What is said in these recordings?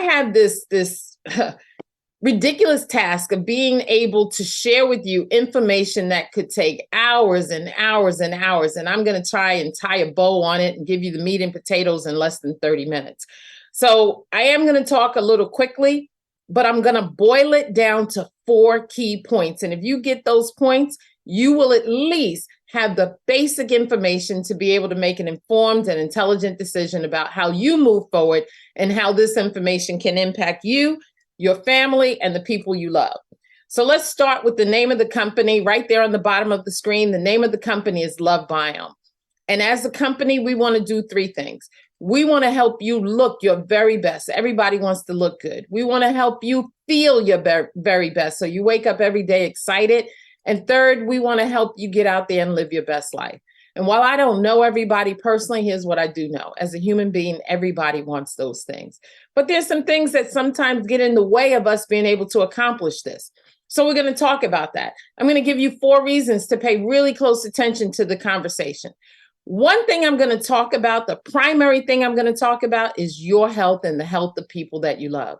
have this ridiculous task of being able to share with you information that could take hours and hours and hours. And I'm going to try and tie a bow on it and give you the meat and potatoes in less than 30 minutes. So I am going to talk a little quickly, but I'm going to boil it down to 4 key points. And if you get those points, you will at least have the basic information to be able to make an informed and intelligent decision about how you move forward and how this information can impact you, your family, and the people you love. So let's start with the name of the company right there on the bottom of the screen. The name of the company is Lovebiome. And as a company, we want to do 3 things. We want to help you look your very best. Everybody wants to look good. We want to help you feel your very best, so you wake up every day excited. And third, we want to help you get out there and live your best life. And while I don't know everybody personally, here's what I do know. As a human being, everybody wants those things. But there's some things that sometimes get in the way of us being able to accomplish this. So we're going to talk about that. I'm going to give you 4 reasons to pay really close attention to the conversation. One thing I'm going to talk about, the primary thing I'm going to talk about, is your health and the health of people that you love.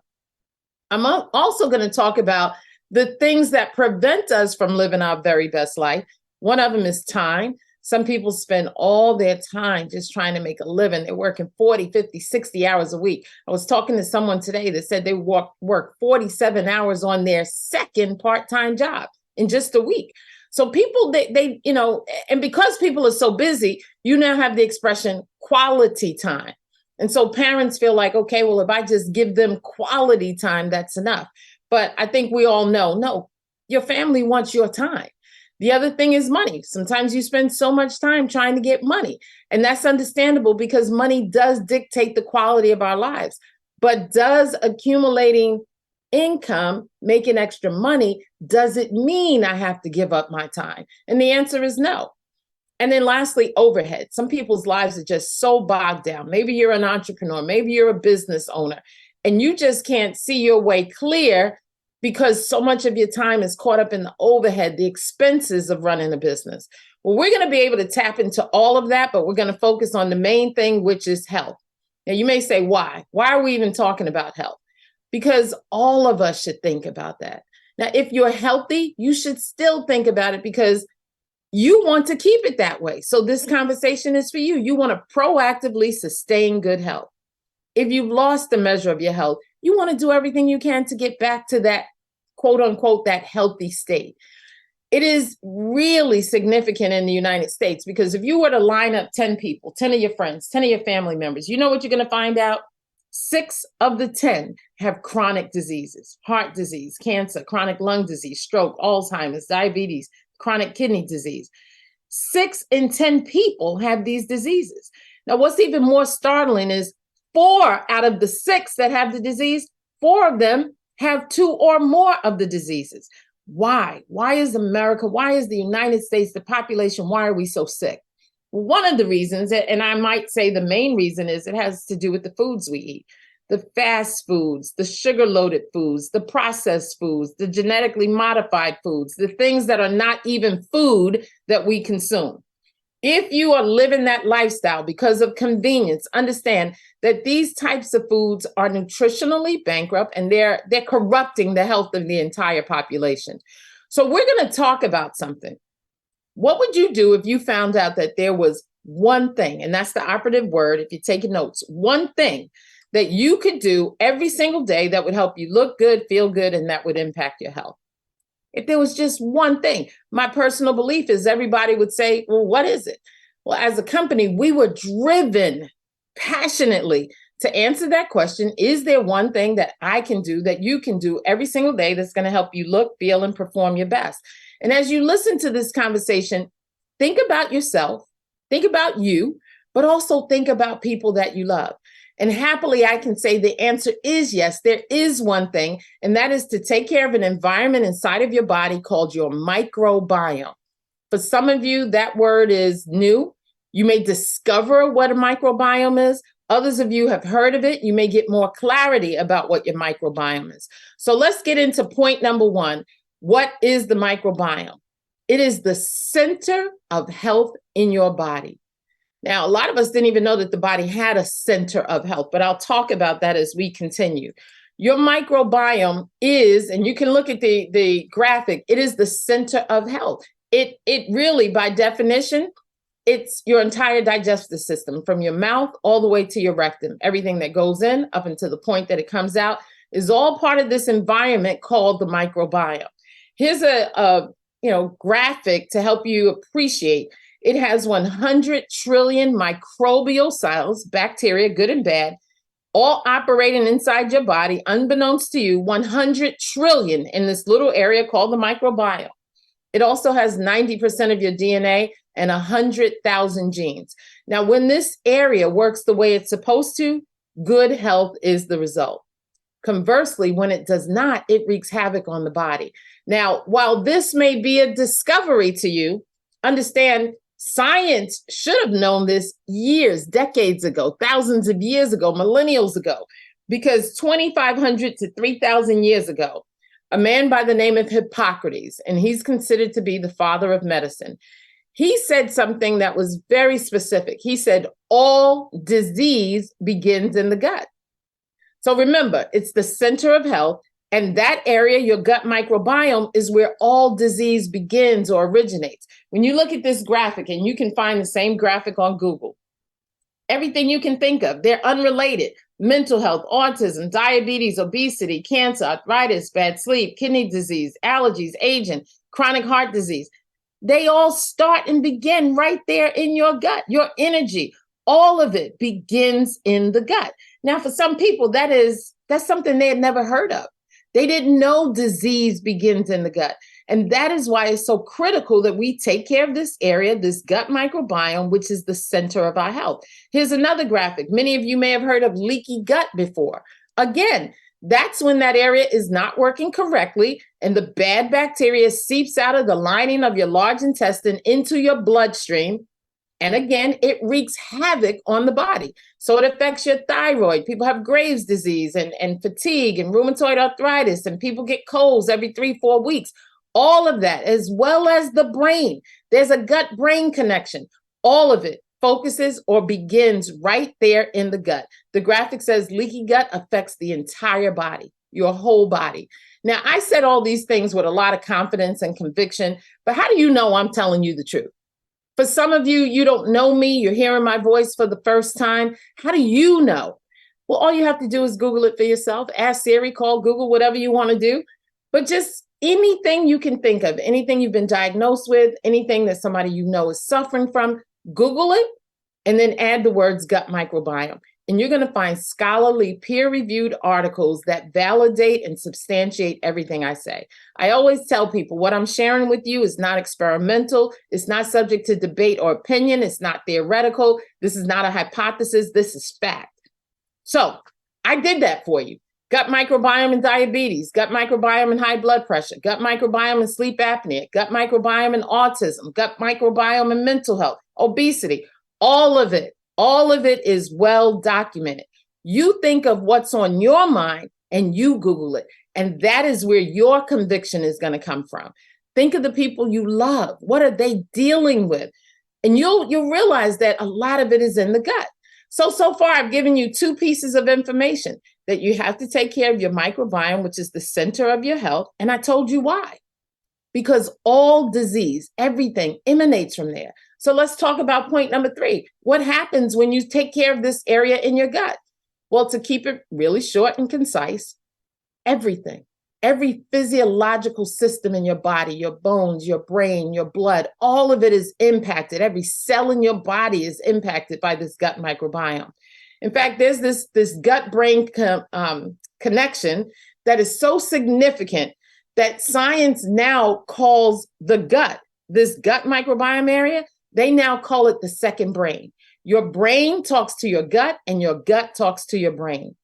I'm also going to talk about the things that prevent us from living our very best life. One of them is time. Some people spend all their time just trying to make a living. They're working 40, 50, 60 hours a week. I was talking to someone today that said they work 47 hours on their second part-time job in just a week. So people, they and because people are so busy, you now have the expression quality time. And so parents feel like, okay, well, if I just give them quality time, that's enough. But I think we all know, no, your family wants your time. The other thing is money. Sometimes you spend so much time trying to get money, and that's understandable because money does dictate the quality of our lives. But does accumulating income, making extra money, does it mean I have to give up my time? And the answer is no. And then lastly, overhead. Some people's lives are just so bogged down. Maybe you're an entrepreneur, maybe you're a business owner, and you just can't see your way clear because so much of your time is caught up in the overhead, the expenses of running a business. Well, we're going to be able to tap into all of that, but we're going to focus on the main thing, which is health. Now, you may say, why? Why are we even talking about health? Because all of us should think about that. Now, if you're healthy, you should still think about it because you want to keep it that way. So this conversation is for you. You want to proactively sustain good health. If you've lost the measure of your health, you want to do everything you can to get back to that, quote unquote, that healthy state. It is really significant in the United States because if you were to line up 10 people, 10 of your friends, 10 of your family members, you know what you're going to find out? 6 of the 10 have chronic diseases: heart disease, cancer, chronic lung disease, stroke, Alzheimer's, diabetes, chronic kidney disease. 6 in 10 people have these diseases. Now, what's even more startling is 4 out of the 6 that have the disease, 4 of them have 2 or more of the diseases. Why? Why is America, why is the United States, the population, why are we so sick? Well, one of the reasons, and I might say the main reason, is it has to do with the foods we eat. The fast foods, the sugar-loaded foods, the processed foods, the genetically modified foods, the things that are not even food that we consume. If you are living that lifestyle because of convenience, understand that these types of foods are nutritionally bankrupt and they're corrupting the health of the entire population. So we're going to talk about something. What would you do if you found out that there was one thing, and that's the operative word if you're taking notes, one thing that you could do every single day that would help you look good, feel good, and that would impact your health? If there was just one thing, my personal belief is everybody would say, well, what is it? Well, as a company, we were driven passionately to answer that question. Is there one thing that I can do, that you can do every single day that's going to help you look, feel, and perform your best? And as you listen to this conversation, think about yourself, think about you, but also think about people that you love. And happily, I can say the answer is yes, there is one thing, and that is to take care of an environment inside of your body called your microbiome. For some of you, that word is new. You may discover what a microbiome is. Others of you have heard of it. You may get more clarity about what your microbiome is. So let's get into point number 1. What is the microbiome? It is the center of health in your body. Now, a lot of us didn't even know that the body had a center of health, but I'll talk about that as we continue. Your microbiome is, and you can look at the graphic, it is the center of health. It really, by definition, it's your entire digestive system, from your mouth all the way to your rectum. Everything that goes in up until the point that it comes out is all part of this environment called the microbiome. Here's a graphic to help you appreciate. It has 100 trillion microbial cells, bacteria, good and bad, all operating inside your body, unbeknownst to you, 100 trillion in this little area called the microbiome. It also has 90% of your DNA and 100,000 genes. Now, when this area works the way it's supposed to, good health is the result. Conversely, when it does not, it wreaks havoc on the body. Now, while this may be a discovery to you, understand science should have known this years, decades ago, thousands of years ago, millennials ago, because 2,500 to 3,000 years ago, a man by the name of Hippocrates, and he's considered to be the father of medicine, he said something that was very specific. He said, all disease begins in the gut. So remember, it's the center of health, and that area, your gut microbiome, is where all disease begins or originates. When you look at this graphic, and you can find the same graphic on Google, everything you can think of, they're unrelated. Mental health, autism, diabetes, obesity, cancer, arthritis, bad sleep, kidney disease, allergies, aging, chronic heart disease. They all start and begin right there in your gut. Your energy, all of it begins in the gut. Now, for some people, that's something they had never heard of. They didn't know disease begins in the gut. And that is why it's so critical that we take care of this area, this gut microbiome, which is the center of our health. Here's another graphic. Many of you may have heard of leaky gut before. Again, that's when that area is not working correctly and the bad bacteria seeps out of the lining of your large intestine into your bloodstream. And again, it wreaks havoc on the body. So it affects your thyroid. People have Graves' disease and fatigue and rheumatoid arthritis, and people get colds every 3-4 weeks. All of that, as well as the brain. There's a gut-brain connection. All of it focuses or begins right there in the gut. The graphic says leaky gut affects the entire body, your whole body. Now, I said all these things with a lot of confidence and conviction, but how do you know I'm telling you the truth? For some of you, you don't know me, you're hearing my voice for the first time. How do you know? Well, all you have to do is Google it for yourself. Ask Siri, call Google, whatever you want to do. But just anything you can think of, anything you've been diagnosed with, anything that somebody you know is suffering from, Google it, and then add the words gut microbiome. And you're going to find scholarly, peer-reviewed articles that validate and substantiate everything I say. I always tell people what I'm sharing with you is not experimental. It's not subject to debate or opinion. It's not theoretical. This is not a hypothesis. This is fact. So I did that for you. Gut microbiome and diabetes, gut microbiome and high blood pressure, gut microbiome and sleep apnea, gut microbiome and autism, gut microbiome and mental health, obesity, all of it. All of it is well documented. You think of what's on your mind and you Google it. And that is where your conviction is going to come from. Think of the people you love. What are they dealing with? And you'll realize that a lot of it is in the gut. So far, I've given you 2 pieces of information: that you have to take care of your microbiome, which is the center of your health. And I told you why. Because all disease, everything emanates from there. So let's talk about point number 3. What happens when you take care of this area in your gut? Well, to keep it really short and concise, everything, every physiological system in your body, your bones, your brain, your blood, all of it is impacted. Every cell in your body is impacted by this gut microbiome. In fact, there's this gut-brain connection that is so significant that science now calls the gut, this gut microbiome area, they now call it the second brain. Your brain talks to your gut and your gut talks to your brain.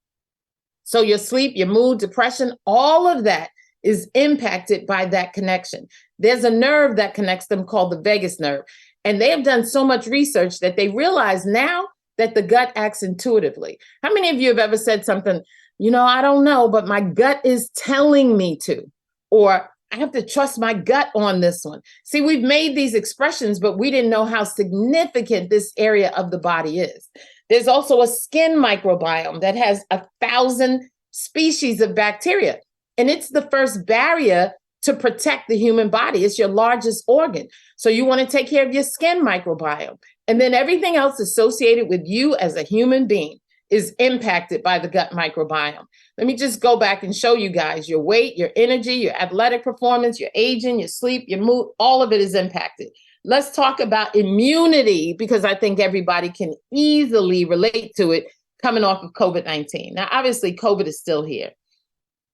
So your sleep, your mood, depression, all of that is impacted by that connection. There's a nerve that connects them called the vagus nerve. And they have done so much research that they realize now that the gut acts intuitively. How many of you have ever said something, I don't know, but my gut is telling me to? Or I have to trust my gut on this one. See, we've made these expressions, but we didn't know how significant this area of the body is. There's also a skin microbiome that has 1,000 species of bacteria, and it's the first barrier to protect the human body. It's your largest organ. So you want to take care of your skin microbiome. And then everything else associated with you as a human being is impacted by the gut microbiome. Let me just go back and show you guys your weight, your energy, your athletic performance, your aging, your sleep, your mood, all of it is impacted. Let's talk about immunity, because I think everybody can easily relate to it coming off of COVID-19. Now, obviously, COVID is still here.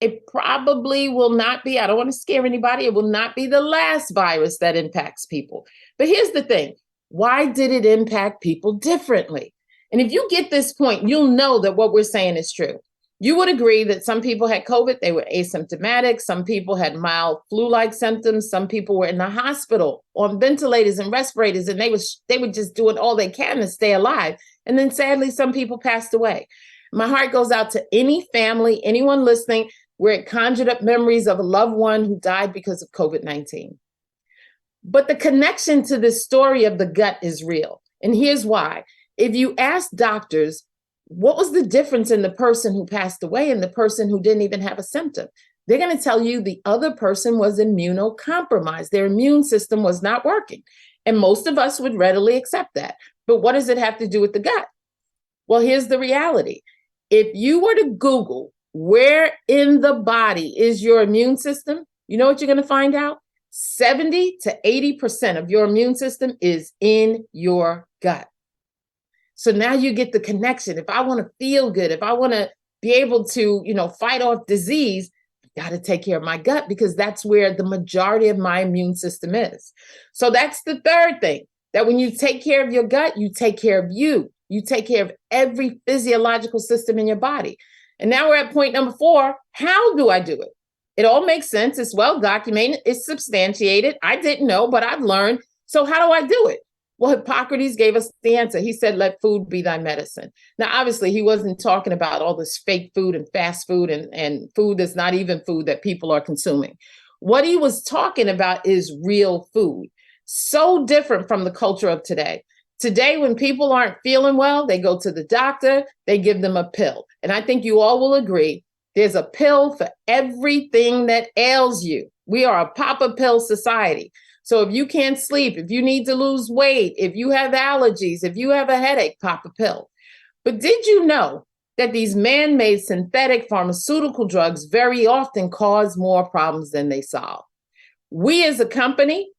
It probably will not be, I don't want to scare anybody, it will not be the last virus that impacts people. But here's the thing, why did it impact people differently? And if you get this point, you'll know that what we're saying is true. You would agree that some people had COVID, they were asymptomatic, some people had mild flu-like symptoms, some people were in the hospital on ventilators and respirators, and they were just doing all they can to stay alive. And then sadly, some people passed away. My heart goes out to any family, anyone listening, where it conjured up memories of a loved one who died because of COVID-19. But the connection to this story of the gut is real. And here's why. If you ask doctors, what was the difference in the person who passed away and the person who didn't even have a symptom? They're going to tell you the other person was immunocompromised. Their immune system was not working. And most of us would readily accept that. But what does it have to do with the gut? Well, here's the reality. If you were to Google where in the body is your immune system, you know what you're going to find out? 70 to 80% of your immune system is in your gut. So now you get the connection. If I want to feel good, if I want to be able to, fight off disease, I got to take care of my gut, because that's where the majority of my immune system is. So that's the third thing, that when you take care of your gut, you take care of you. You take care of every physiological system in your body. And now we're at point number 4. How do I do it? It all makes sense. It's well documented. It's substantiated. I didn't know, but I've learned. So how do I do it? Well, Hippocrates gave us the answer. He said, let food be thy medicine. Now, obviously, he wasn't talking about all this fake food and fast food and food that's not even food that people are consuming. What he was talking about is real food. So different from the culture of today. Today, when people aren't feeling well, they go to the doctor, they give them a pill. And I think you all will agree, there's a pill for everything that ails you. We are a pop-a-pill society. So if you can't sleep, if you need to lose weight, if you have allergies, if you have a headache, pop a pill. But did you know that these man-made synthetic pharmaceutical drugs very often cause more problems than they solve? We as a company,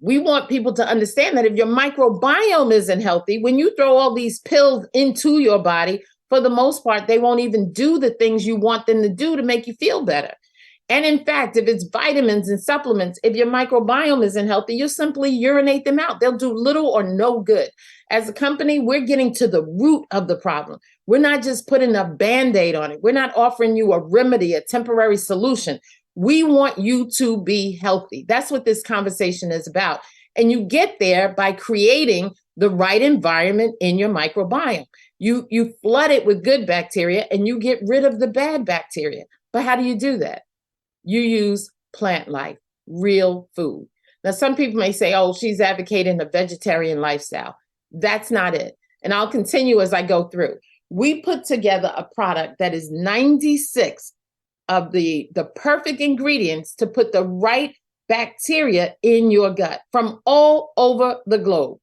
we want people to understand that if your microbiome isn't healthy, when you throw all these pills into your body, for the most part, they won't even do the things you want them to do to make you feel better. And in fact, if it's vitamins and supplements, if your microbiome isn't healthy, you'll simply urinate them out. They'll do little or no good. As a company, we're getting to the root of the problem. We're not just putting a Band-Aid on it. We're not offering you a remedy, a temporary solution. We want you to be healthy. That's what this conversation is about. And you get there by creating the right environment in your microbiome. You flood it with good bacteria and you get rid of the bad bacteria. But how do you do that? You use plant life, real food. Now, some people may say, oh, she's advocating a vegetarian lifestyle. That's not it. And I'll continue as I go through. We put together a product that is 96 of the perfect ingredients to put the right bacteria in your gut from all over the globe.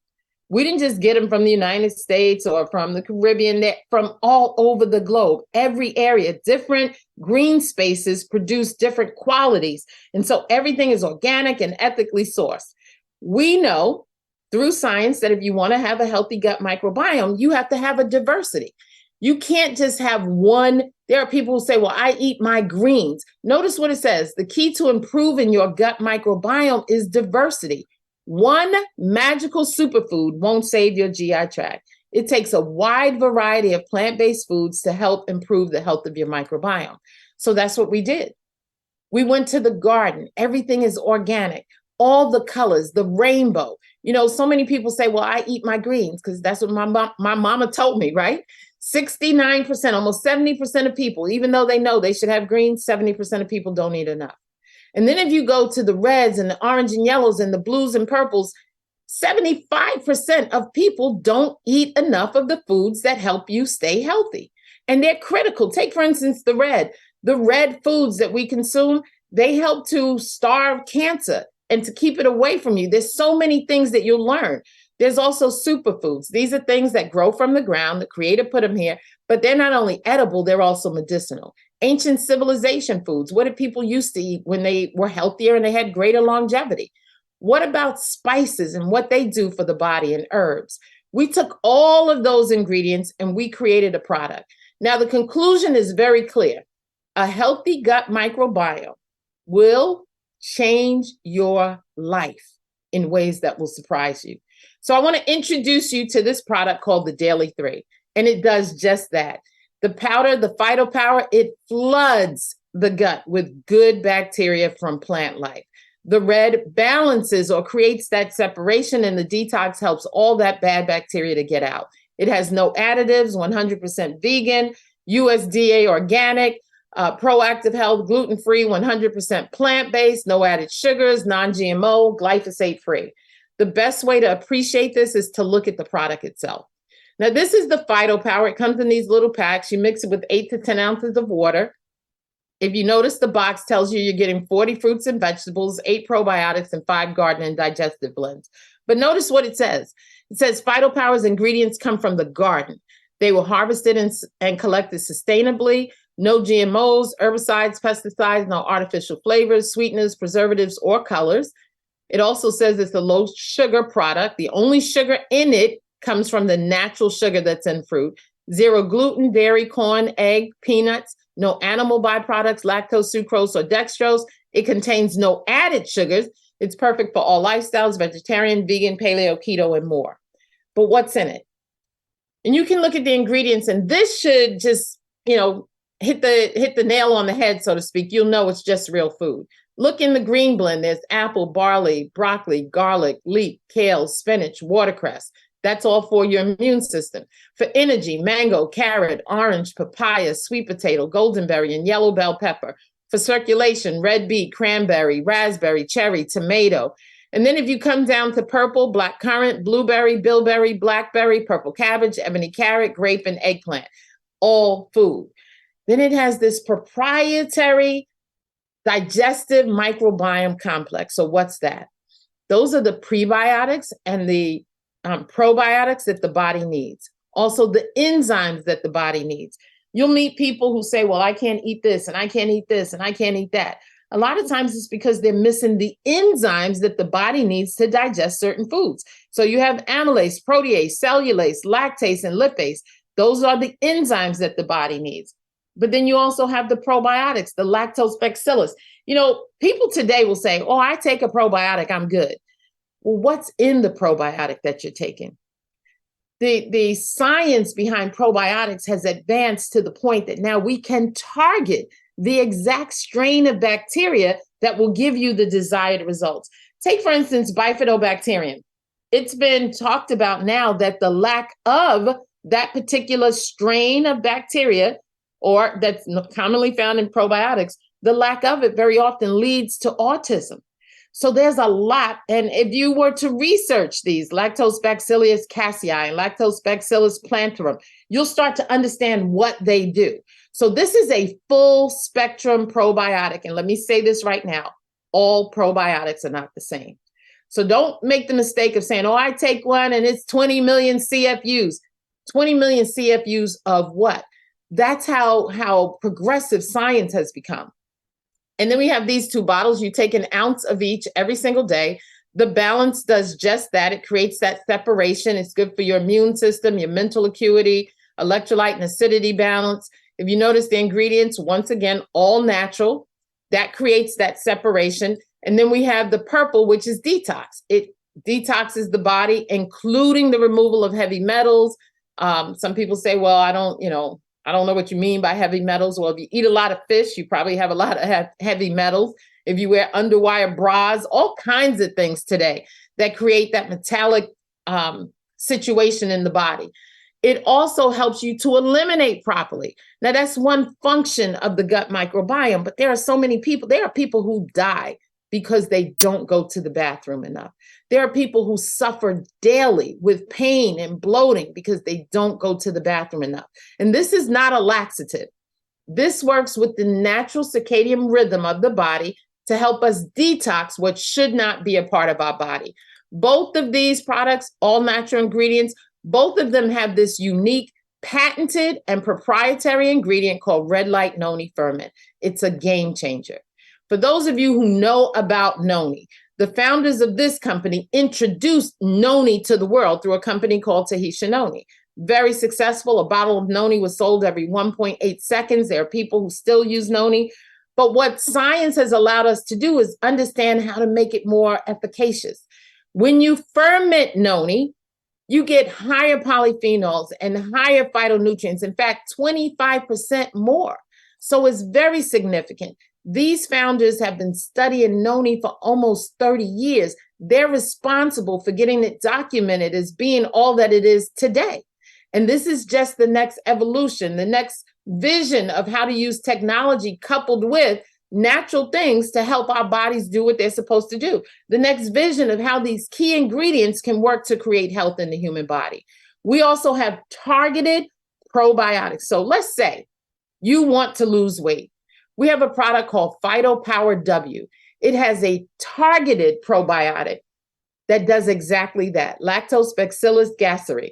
We didn't just get them from the United States or from the Caribbean, from all over the globe. Every area, different green spaces produce different qualities. And so everything is organic and ethically sourced. We know through science that if you want to have a healthy gut microbiome, you have to have a diversity. You can't just have one. There are people who say, well, I eat my greens. Notice what it says. The key to improving your gut microbiome is diversity. One magical superfood won't save your GI tract. It takes a wide variety of plant-based foods to help improve the health of your microbiome. So that's what we did. We went to the garden. Everything is organic. All the colors, the rainbow. So many people say, well, I eat my greens because that's what my mama told me, right? 69%, almost 70% of people, even though they know they should have greens, 70% of people don't eat enough. And then if you go to the reds and the orange and yellows and the blues and purples, 75% of people don't eat enough of the foods that help you stay healthy. And they're critical. Take, for instance, the red foods that we consume, they help to starve cancer and to keep it away from you. There's so many things that you'll learn. There's also superfoods. These are things that grow from the ground. The creator put them here, but they're not only edible, they're also medicinal. Ancient civilization foods. What did people used to eat when they were healthier and they had greater longevity? What about spices and what they do for the body and herbs? We took all of those ingredients and we created a product. Now, the conclusion is very clear. A healthy gut microbiome will change your life in ways that will surprise you. So I want to introduce you to this product called the Daily 3, and it does just that. The powder, the phytopower, it floods the gut with good bacteria from plant life. The red balances or creates that separation, and the detox helps all that bad bacteria to get out. It has no additives, 100% vegan, USDA organic, proactive health, gluten-free, 100% plant-based, no added sugars, non-GMO, glyphosate-free. The best way to appreciate this is to look at the product itself. Now, this is the phytopower. It comes in these little packs. You mix it with 8 to 10 ounces of water. If you notice, the box tells you you're getting 40 fruits and vegetables, 8 probiotics, and 5 garden and digestive blends. But notice what it says. It says phytopower's ingredients come from the garden. They were harvested and collected sustainably. No GMOs, herbicides, pesticides, no artificial flavors, sweeteners, preservatives, or colors. It also says it's a low sugar product. The only sugar in it comes from the natural sugar that's in fruit. 0 gluten, dairy, corn, egg, peanuts, no animal byproducts, lactose, sucrose, or dextrose. It contains no added sugars. It's perfect for all lifestyles, vegetarian, vegan, paleo, keto, and more. But what's in it? And you can look at the ingredients, and this should just, hit the nail on the head, so to speak. You'll know it's just real food. Look in the green blend. There's apple, barley, broccoli, garlic, leek, kale, spinach, watercress. That's all for your immune system. For energy, mango, carrot, orange, papaya, sweet potato, goldenberry, and yellow bell pepper. For circulation, red beet, cranberry, raspberry, cherry, tomato. And then if you come down to purple, black currant, blueberry, bilberry, blackberry, purple cabbage, ebony carrot, grape, and eggplant. All food. Then it has this proprietary digestive microbiome complex. So what's that? Those are the prebiotics and the probiotics that the body needs. Also the enzymes that the body needs. You'll meet people who say, well, I can't eat this and I can't eat this and I can't eat that. A lot of times it's because they're missing the enzymes that the body needs to digest certain foods. So you have amylase, protease, cellulase, lactase, and lipase. Those are the enzymes that the body needs. But then you also have the probiotics, the lactobacillus. People today will say, oh, I take a probiotic, I'm good. Well, what's in the probiotic that you're taking? The science behind probiotics has advanced to the point that now we can target the exact strain of bacteria that will give you the desired results. Take, for instance, bifidobacterium. It's been talked about now that the lack of that particular strain of bacteria, or that's commonly found in probiotics, the lack of it very often leads to autism. So there's a lot. And if you were to research these, Lactobacillus casei and Lactobacillus plantarum, you'll start to understand what they do. So this is a full spectrum probiotic. And let me say this right now, all probiotics are not the same. So don't make the mistake of saying, oh, I take one and it's 20 million CFUs. 20 million CFUs of what? That's how progressive science has become. And then we have these 2 bottles. You take an ounce of each every single day. The balance does just that. It creates that separation. It's good for your immune system, your mental acuity, electrolyte and acidity balance. If you notice the ingredients, once again, all natural. That creates that separation. And then we have the purple, which is detox. It detoxes the body, including the removal of heavy metals. Some people say, well, I don't know what you mean by heavy metals. Well, if you eat a lot of fish, you probably have a lot of heavy metals. If you wear underwire bras, all kinds of things today that create that metallic situation in the body. It also helps you to eliminate properly. Now, that's one function of the gut microbiome, but there are so many people. There are people who die because they don't go to the bathroom enough. There are people who suffer daily with pain and bloating because they don't go to the bathroom enough. And this is not a laxative. This works with the natural circadian rhythm of the body to help us detox what should not be a part of our body. Both of these products, all natural ingredients, both of them have this unique patented and proprietary ingredient called red light noni ferment. It's a game changer. For those of you who know about noni, the founders of this company introduced noni to the world through a company called Tahitian Noni. Very successful. A bottle of noni was sold every 1.8 seconds. There are people who still use noni. But what science has allowed us to do is understand how to make it more efficacious. When you ferment noni, you get higher polyphenols and higher phytonutrients. In fact, 25% more. So it's very significant. These founders have been studying noni for almost 30 years. They're responsible for getting it documented as being all that it is today. And this is just the next evolution, the next vision of how to use technology coupled with natural things to help our bodies do what they're supposed to do. The next vision of how these key ingredients can work to create health in the human body. We also have targeted probiotics. So let's say you want to lose weight. We have a product called PhytoPower W. It has a targeted probiotic that does exactly that. Lactobacillus gasseri.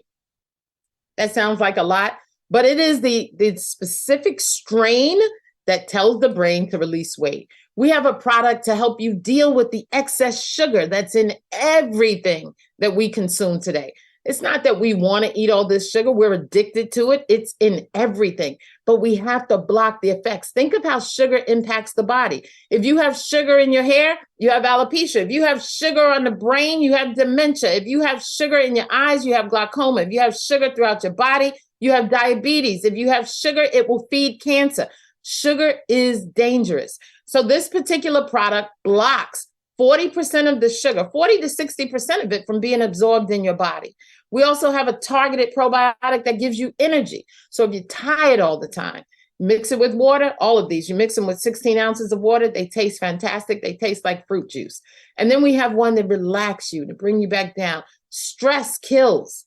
That sounds like a lot, but it is the specific strain that tells the brain to release weight. We have a product to help you deal with the excess sugar that's in everything that we consume today. It's not that we want to eat all this sugar. We're addicted to it. It's in everything, but we have to block the effects. Think of how sugar impacts the body. If you have sugar in your hair, you have alopecia. If you have sugar on the brain, you have dementia. If you have sugar in your eyes, you have glaucoma. If you have sugar throughout your body, you have diabetes. If you have sugar, it will feed cancer. Sugar is dangerous. So this particular product blocks 40% of the sugar, 40 to 60% of it from being absorbed in your body. We also have a targeted probiotic that gives you energy. So if you're tired all the time, mix it with water, all of these. You mix them with 16 ounces of water. They taste fantastic. They taste like fruit juice. And then we have one that relax you, to bring you back down. Stress kills.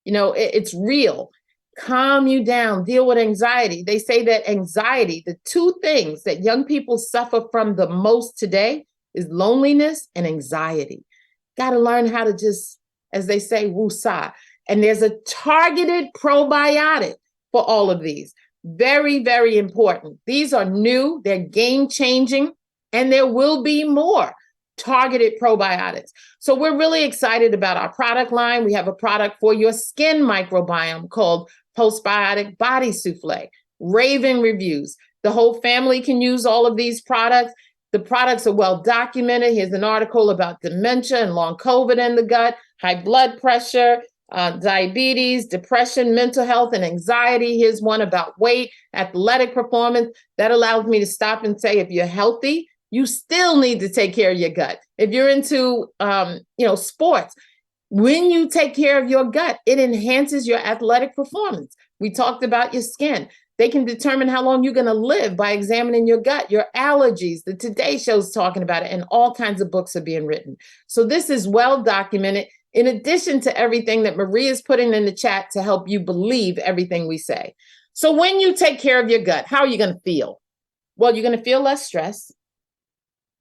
You know, it's real. Calm you down, deal with anxiety. They say that anxiety, the two things that young people suffer from the most today is loneliness and anxiety. Got to learn how to just, as they say, woosah. And there's a targeted probiotic for all of these. Very, very important. These are new, they're game changing, and there will be more targeted probiotics. So we're really excited about our product line. We have a product for your skin microbiome called Postbiotic Body Souffle. Raving reviews. The whole family can use all of these products. The products are well documented. Here's an article about dementia and long COVID in the gut, high blood pressure, diabetes, depression, mental health, and anxiety. Here's one about weight, athletic performance. That allows me to stop and say, if you're healthy, you still need to take care of your gut. If you're into, sports, when you take care of your gut, it enhances your athletic performance. We talked about your skin. They can determine how long you're going to live by examining your gut, your allergies. The Today Show's talking about it, and all kinds of books are being written. So this is well documented, in addition to everything that Maria's putting in the chat to help you believe everything we say. So when you take care of your gut, how are you going to feel? Well, you're going to feel less stress.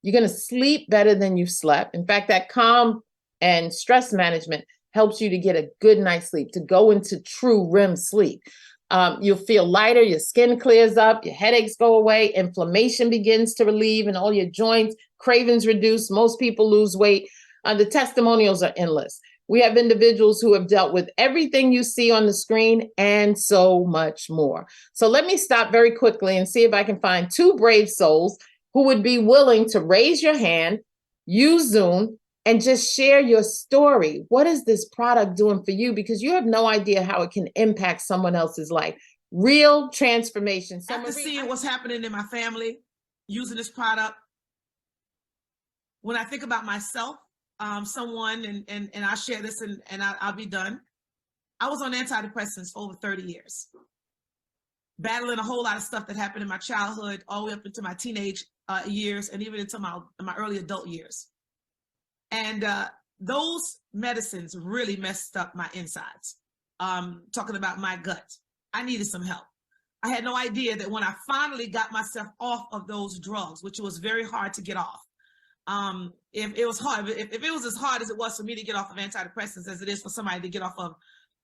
You're going to sleep better than you've slept. In fact, that calm and stress management helps you to get a good night's sleep, to go into true REM sleep. You'll feel lighter, your skin clears up, your headaches go away, inflammation begins to relieve in all your joints, cravings reduce, most people lose weight. The testimonials are endless. We have individuals who have dealt with everything you see on the screen and so much more. So let me stop very quickly and see if I can find two brave souls who would be willing to raise your hand, use Zoom, and just share your story. What is this product doing for you? Because you have no idea how it can impact someone else's life. Real transformation. After seeing what's happening in my family, using this product, when I think about myself, someone, and I'll share this and I'll be done. I was on antidepressants for over 30 years, battling a whole lot of stuff that happened in my childhood, all the way up into my teenage years, and even into my early adult years. And those medicines really messed up my insides. Talking about my gut, I needed some help. I had no idea that when I finally got myself off of those drugs, which was very hard to get off, if it was hard, if it was as hard as it was for me to get off of antidepressants as it is for somebody to get off of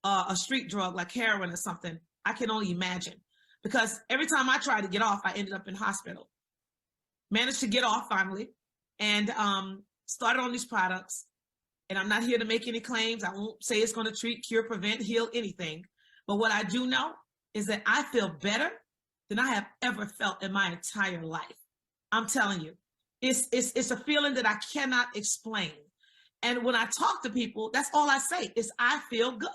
a street drug like heroin or something, I can only imagine. Because every time I tried to get off, I ended up in hospital. Managed to get off finally, and started on these products. And I'm not here to make any claims. I won't say it's going to treat, cure, prevent, heal anything. But what I do know is that I feel better than I have ever felt in my entire life. I'm telling you, it's a feeling that I cannot explain. And when I talk to people, that's all I say is I feel good.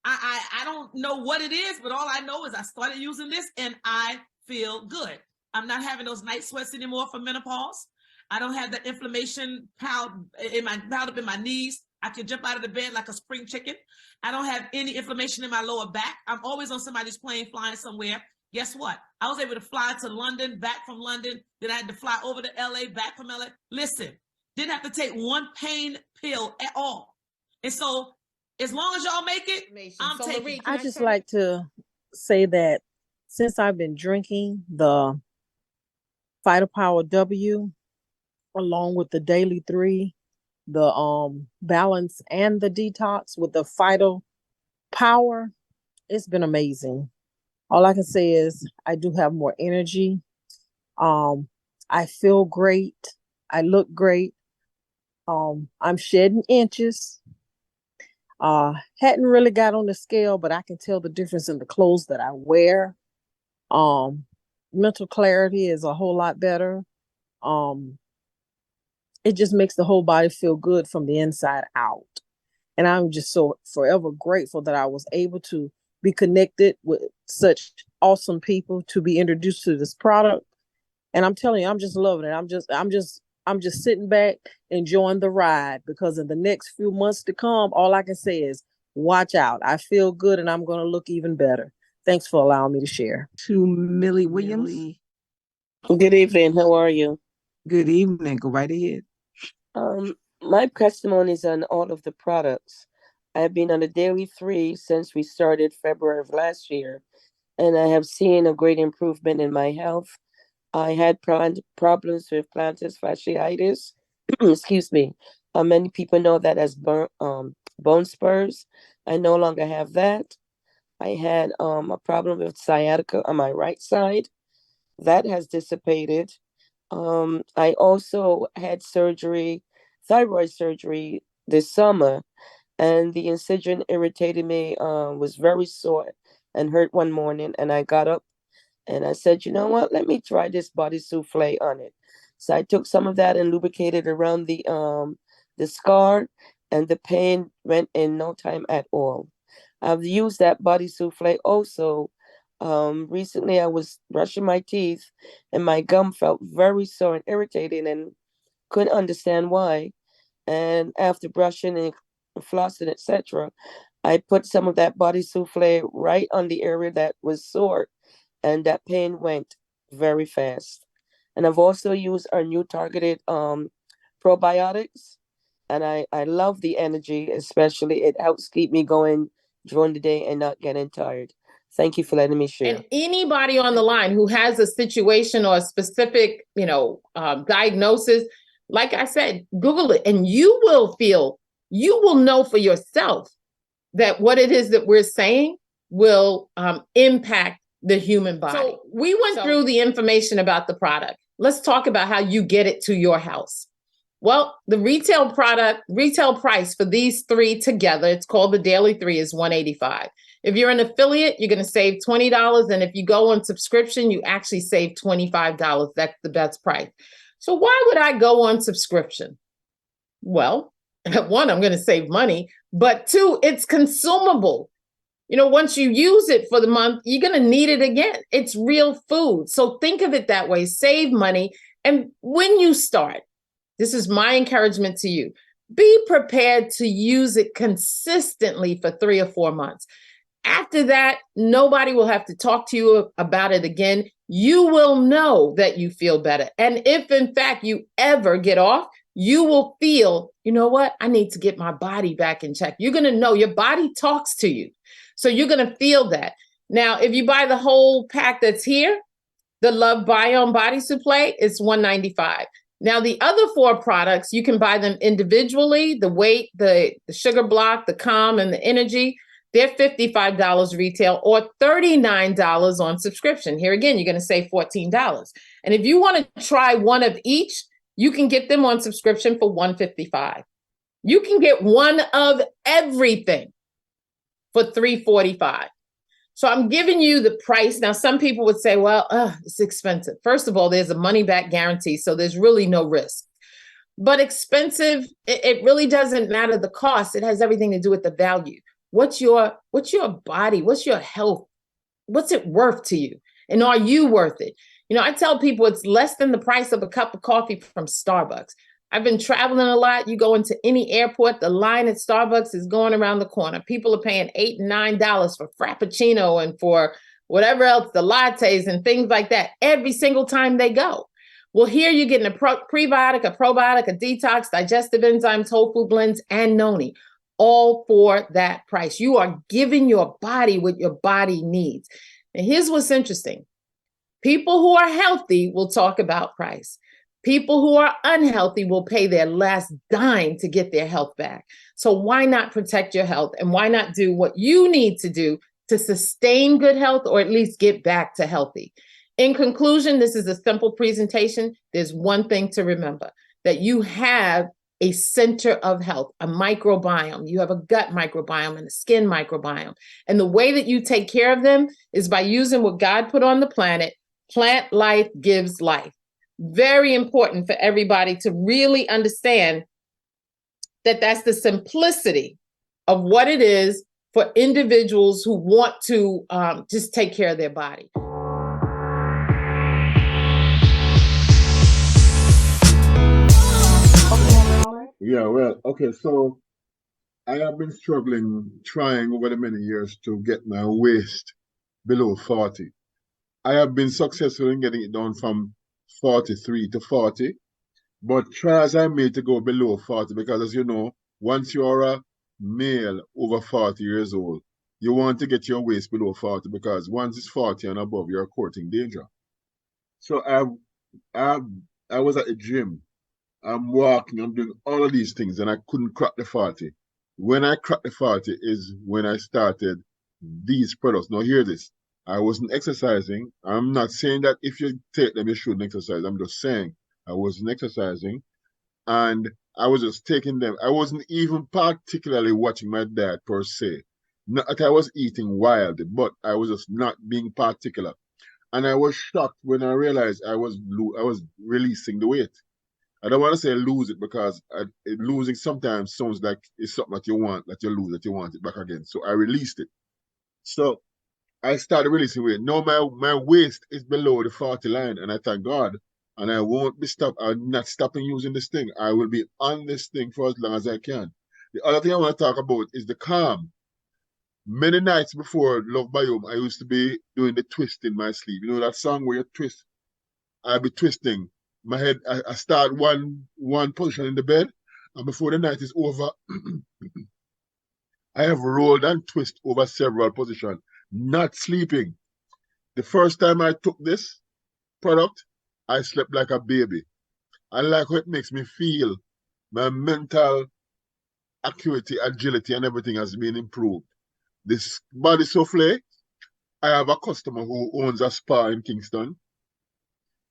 I don't know what it is, but all I know is I started using this and I feel good. I'm not having those night sweats anymore from menopause. I don't have that inflammation piled up in my knees. I can jump out of the bed like a spring chicken. I don't have any inflammation in my lower back. I'm always on somebody's plane flying somewhere. Guess what? I was able to fly to London, back from London. Then I had to fly over to LA, back from LA. Listen, didn't have to take one pain pill at all. And so as long as y'all make it, I'm taking it. I just like to say that since I've been drinking the Phytopower W, along with the Daily 3, the balance and the detox with the Phyto Power, it's been amazing. All I can say is I do have more energy. I feel great. I look great. I'm shedding inches. Hadn't really got on the scale, but I can tell the difference in the clothes that I wear. Mental clarity is a whole lot better. It just makes the whole body feel good from the inside out. And I'm just so forever grateful that I was able to be connected with such awesome people, to be introduced to this product. And I'm telling you, I'm just loving it. I'm just sitting back, enjoying the ride, because in the next few months to come, all I can say is watch out. I feel good and I'm going to look even better. Thanks for allowing me to share. To Millie Williams. Good evening. How are you? Good evening. Go right ahead. My testimony is on all of the products. I've been on the Daily 3 since we started February of last year, and I have seen a great improvement in my health. I had problems with plantar fasciitis. Excuse me. Many people know that as bone spurs. I no longer have that. I had a problem with sciatica on my right side. That has dissipated. I also had thyroid surgery this summer, and the incision irritated me, was very sore and hurt one morning, and I got up and I said, you know what, let me try this body souffle on it. So I took some of that and lubricated around the scar, and the pain went in no time at all. I've used that body souffle also. Recently I was brushing my teeth and my gum felt very sore and irritating and couldn't understand why. And after brushing and flossing, etc., I put some of that body souffle right on the area that was sore, and that pain went very fast. And I've also used our new targeted probiotics, and I love the energy, especially it helps keep me going during the day and not getting tired. Thank you for letting me share. And anybody on the line who has a situation or a specific, diagnosis, like I said, Google it, and you will know for yourself that what it is that we're saying will impact the human body. So we went through the information about the product. Let's talk about how you get it to your house. Well, the retail price for these 3 together, it's called the Daily 3, is $185. If you're an affiliate, you're going to save $20. And if you go on subscription, you actually save $25. That's the best price. So why would I go on subscription? Well, 1, I'm going to save money, but 2, it's consumable. Once you use it for the month, you're going to need it again. It's real food. So think of it that way. Save money. And when you start, this is my encouragement to you. be prepared to use it consistently for 3 or 4 months. After that, nobody will have to talk to you about it again. You will know that you feel better. And if in fact you ever get off, you will feel, you know what? I need to get my body back in check. You're going to know your body talks to you. So you're going to feel that. Now, if you buy the whole pack that's here, the Lovebiome bodysuit plate, it's $195. Now, the other 4 products, you can buy them individually. The weight, the sugar block, the calm, and the energy, they're $55 retail or $39 on subscription. Here again, you're going to save $14. And if you want to try one of each, you can get them on subscription for $155. You can get one of everything for $345. So I'm giving you the price. Now, some people would say, well, it's expensive. First of all, there's a money back guarantee, so there's really no risk. But expensive, it really doesn't matter the cost. It has everything to do with the value. What's your body? What's your health? What's it worth to you? And are you worth it? You know, I tell people it's less than the price of a cup of coffee from Starbucks. I've been traveling a lot. You go into any airport, the line at Starbucks is going around the corner. People are paying $8 and $9 for Frappuccino and for whatever else, the lattes and things like that, every single time they go. Well, here you're getting a prebiotic, a probiotic, a detox, digestive enzymes, whole food blends, and noni, all for that price. You are giving your body what your body needs. And here's what's interesting. People who are healthy will talk about price. People who are unhealthy will pay their last dime to get their health back. So why not protect your health? And why not do what you need to do to sustain good health or at least get back to healthy? In conclusion, this is a simple presentation. There's one thing to remember, that you have a center of health, a microbiome. You have a gut microbiome and a skin microbiome. And the way that you take care of them is by using what God put on the planet. Plant life gives life. Very important for everybody to really understand that that's the simplicity of what it is for individuals who want to just take care of their body. Yeah, well, okay, so I have been trying over the many years to get my waist below 40. I have been successful in getting it down from 43 to 40, but try as I may to go below 40, because as you know, once you are a male over 40 years old, you want to get your waist below 40, because once it's 40 and above, you're courting danger. So I was at the gym. I'm walking, I'm doing all of these things, and I couldn't crack the 40. When I cracked the 40 is when I started these products. Now hear this. I wasn't exercising. I'm not saying that if you take them, you shouldn't exercise. I'm just saying I wasn't exercising, and I was just taking them. I wasn't even particularly watching my diet per se. Not that I was eating wildly, but I was just not being particular. And I was shocked when I realized I was releasing the weight. I don't want to say lose it, because losing sometimes sounds like it's something that you want, that you lose, that you want it back again. So I released it. So I started releasing weight. Now my waist is below the 40 line, and I thank God. And I won't be I'm not stopping using this thing. I will be on this thing for as long as I can. The other thing I want to talk about is the calm. Many nights before Lovebiome, I used to be doing the twist in my sleep. You know that song where you twist? I'll be twisting my head. I start one position in the bed, and before the night is over, I have rolled and twist over several positions, not sleeping. The first time I took this product, I slept like a baby. I like how it makes me feel. My mental acuity, agility, and everything has been improved. This body souffle, I have a customer who owns a spa in Kingston,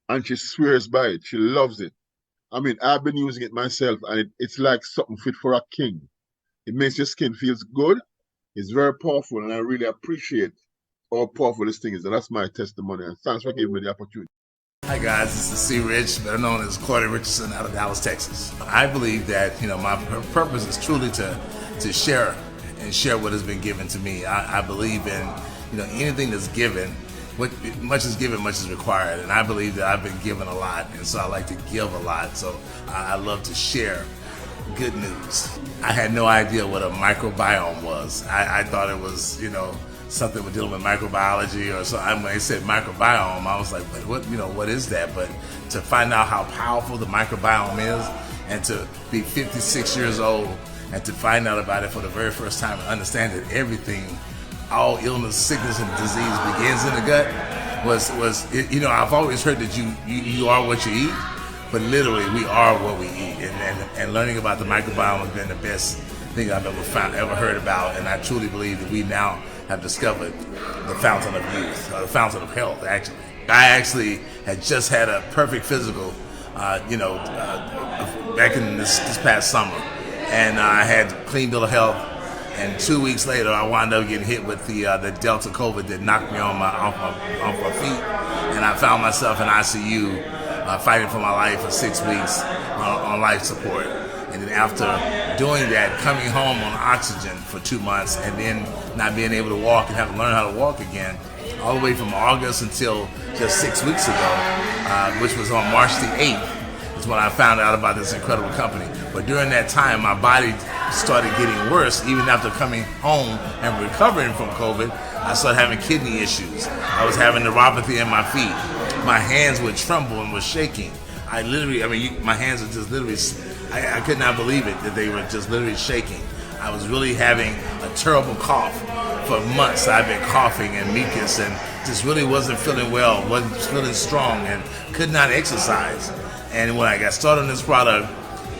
and she swears by it. She loves it. I mean, I've been using it myself, and it's like something fit for a king. It makes your skin feels good. It's very powerful, and I really appreciate how powerful this thing is. And that's my testimony. And thanks for giving me the opportunity. Hi guys, this is C. Rich, better known as Corey Richardson out of Dallas, Texas. I believe that my purpose is truly to share and share what has been given to me. I believe in anything that's given. Much is given, much is required, and I believe that I've been given a lot, and so I like to give a lot. So I love to share good news. I had no idea what a microbiome was. I thought it was, something with dealing with microbiology or so. When they said microbiome, I was like, but what is that? But to find out how powerful the microbiome is, and to be 56 years old and to find out about it for the very first time and understand that everything, all illness, sickness, and disease begins in the gut I've always heard that you are what you eat, but literally we are what we eat. And learning about the microbiome has been the best thing I've ever heard about. And I truly believe that we now have discovered the fountain of youth, the fountain of health, actually. I actually had just had a perfect physical, back in this past summer. And I had clean bill of health. And 2 weeks later, I wound up getting hit with the Delta COVID that knocked me off my feet. And I found myself in ICU fighting for my life for 6 weeks on life support. And then after doing that, coming home on oxygen for 2 months and then not being able to walk and having to learn how to walk again, all the way from August until just 6 weeks ago, which was on March the 8th, is when I found out about this incredible company. But during that time, my body started getting worse. Even after coming home and recovering from COVID, I started having kidney issues. I was having neuropathy in my feet. My hands would tremble and was shaking. My hands were just literally, I could not believe it that they were just literally shaking. I was really having a terrible cough for months. I've been coughing and mucus and just really wasn't feeling well, wasn't feeling strong, and could not exercise. And when I got started on this product,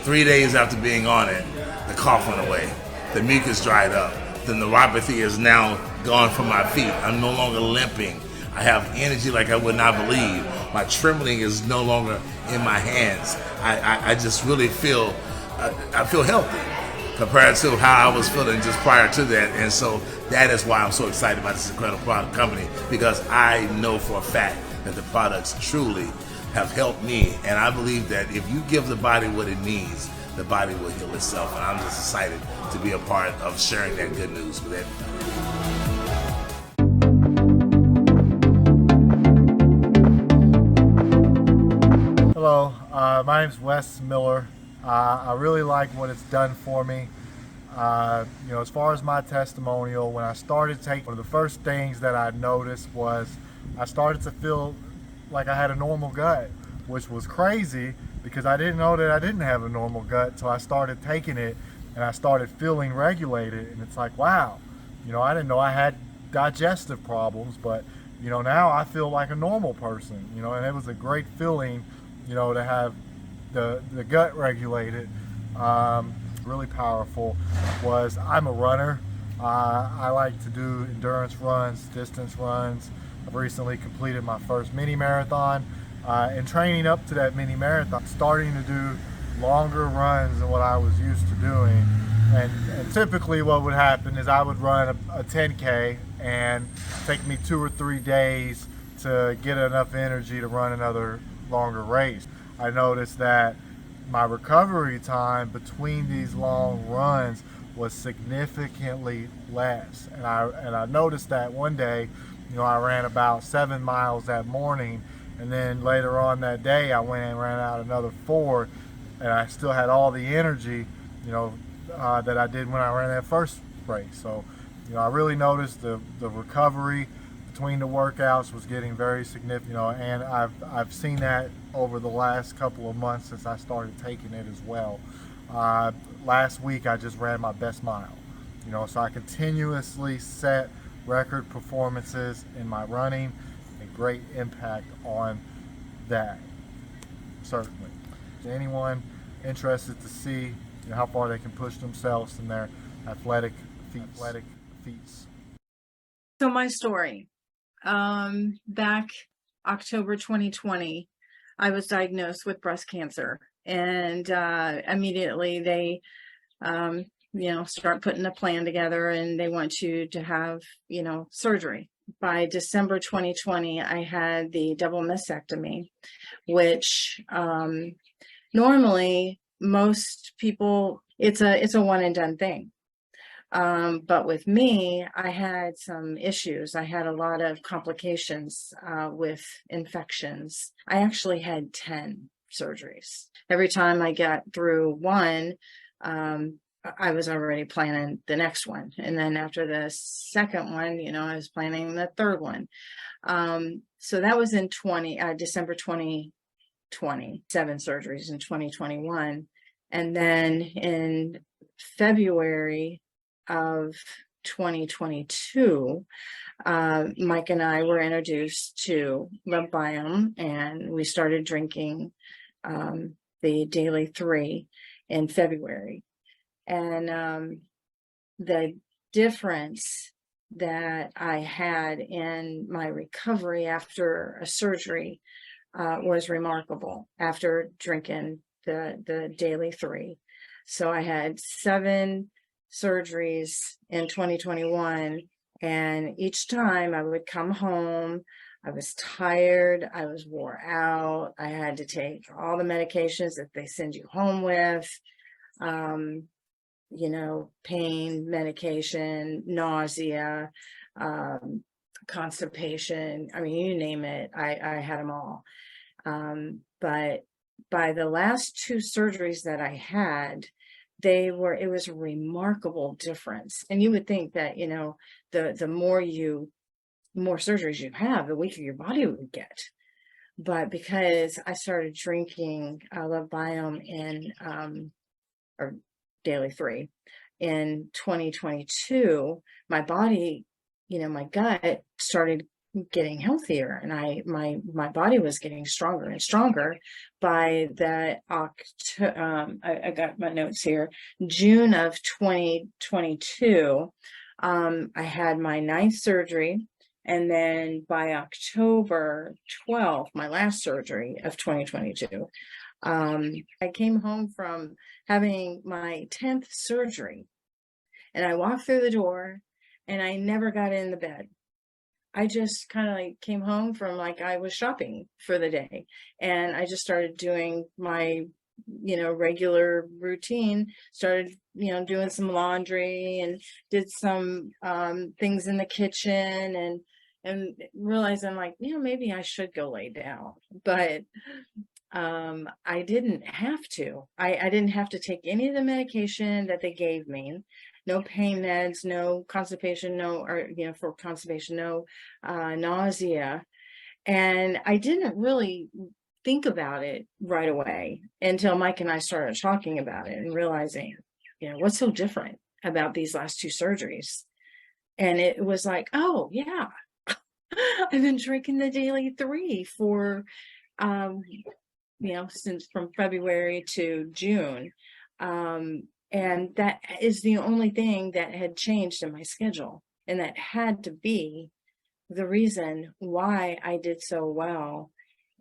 3 days after being on it, the cough went away. The mucus dried up. The neuropathy is now gone from my feet. I'm no longer limping. I have energy like I would not believe. My trembling is no longer in my hands. I just really feel, I feel healthy compared to how I was feeling just prior to that. And so that is why I'm so excited about this incredible product company, because I know for a fact that the products truly have helped me. And I believe that if you give the body what it needs, the body will heal itself. And I'm just excited to be a part of sharing that good news with everybody. Hello, my name's Wes Miller. I really like what it's done for me. As far as my testimonial, when I started taking, one of the first things that I noticed was I started to feel like I had a normal gut, which was crazy because I didn't know that I didn't have a normal gut until I started taking it and I started feeling regulated. And it's like, wow, I didn't know I had digestive problems, but now I feel like a normal person, and it was a great feeling, to have the gut regulated. Really powerful. I'm a runner. I like to do endurance runs, distance runs. I've recently completed my first mini marathon, and training up to that mini marathon, starting to do longer runs than what I was used to doing. And typically what would happen is I would run a 10K and take me 2 or 3 days to get enough energy to run another longer race. I noticed that my recovery time between these long runs was significantly less. And I noticed that one day, I ran about 7 miles that morning, and then later on that day I went and ran out another 4, and I still had all the energy, that I did when I ran that first race. So, I really noticed the recovery between the workouts was getting very significant, and I've seen that over the last couple of months since I started taking it as well. Last week I just ran my best mile, so I continuously set record performances in my running, a great impact on that, certainly. To anyone interested to see how far they can push themselves in their athletic feats. So my story, back October 2020, I was diagnosed with breast cancer, and immediately they, start putting a plan together, and they want you to have, surgery. By December 2020, I had the double mastectomy, which normally most people, it's a one and done thing. But with me, I had some issues. I had a lot of complications with infections. I actually had 10 surgeries. Every time I got through one, I was already planning the next one. And then after the second one, you know, I was planning the third one. So that was in December 2020, 7 surgeries in 2021. And then in February of 2022, Mike and I were introduced to Lovebiome, and we started drinking the daily 3 in February. And the difference that I had in my recovery after a surgery was remarkable after drinking the daily 3. So I had 7 surgeries in 2021, and each time I would come home, I was tired, I was wore out, I had to take all the medications that they send you home with, you know, pain medication, nausea, constipation. I mean, you name it, I had them all. But by the last 2 surgeries that I had, it was a remarkable difference. And you would think that, you know, the more surgeries you have, the weaker your body would get. But because I started drinking Lovebiome or daily 3 in 2022, my body, you know, my gut started getting healthier, and my body was getting stronger and stronger. By the I got my notes here, June of 2022, I had my 9th surgery, and then by October 12th, my last surgery of 2022, I came home from having my 10th surgery, and I walked through the door and I never got in the bed. I just kind of like came home from, like, I was shopping for the day, and I just started doing my, you know, regular routine, started, you know, doing some laundry and did some things in the kitchen, and realized I'm like, you know, maybe I should go lay down. But I didn't have to. I didn't have to take any of the medication that they gave me. No pain meds, no constipation, for constipation, no nausea. And I didn't really think about it right away until Mike and I started talking about it and realizing, you know, what's so different about these last 2 surgeries. And it was like, oh yeah, I've been drinking the daily 3 for, you know, since from February to June. And that is the only thing that had changed in my schedule. And that had to be the reason why I did so well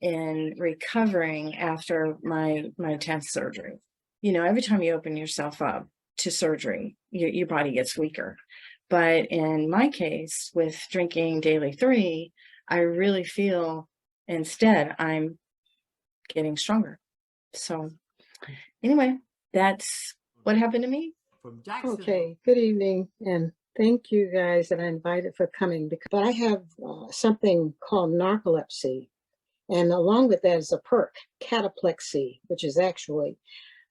in recovering after my 10th surgery. You know, every time you open yourself up to surgery, your body gets weaker. But in my case, with drinking daily 3, I really feel instead I'm getting stronger. So anyway, that's what happened to me. Okay, good evening, and thank you guys that I invited for coming. But I have something called narcolepsy, and along with that is a perk, cataplexy, which is actually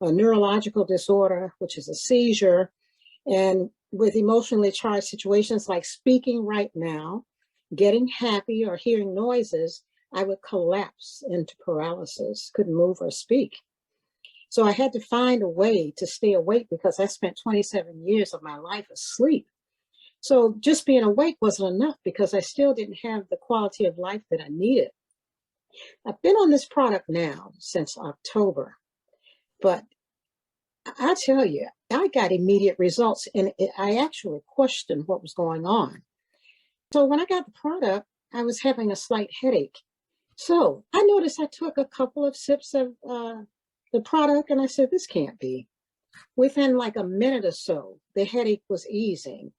a neurological disorder, which is a seizure. And with emotionally charged situations like speaking right now, getting happy, or hearing noises, I would collapse into paralysis, couldn't move or speak. So I had to find a way to stay awake, because I spent 27 years of my life asleep. So just being awake wasn't enough, because I still didn't have the quality of life that I needed. I've been on this product now since October, but I tell you, I got immediate results, and I actually questioned what was going on. So when I got the product, I was having a slight headache. So I noticed I took a couple of sips of the product, and I said, this can't be. Within like a minute or so, the headache was easing.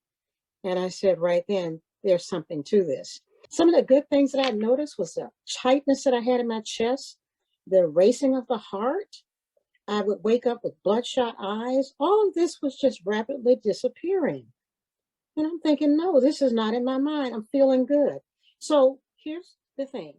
And I said, right then, there's something to this. Some of the good things that I noticed was the tightness that I had in my chest, the racing of the heart. I would wake up with bloodshot eyes. All of this was just rapidly disappearing. And I'm thinking, no, this is not in my mind. I'm feeling good. So here's the thing.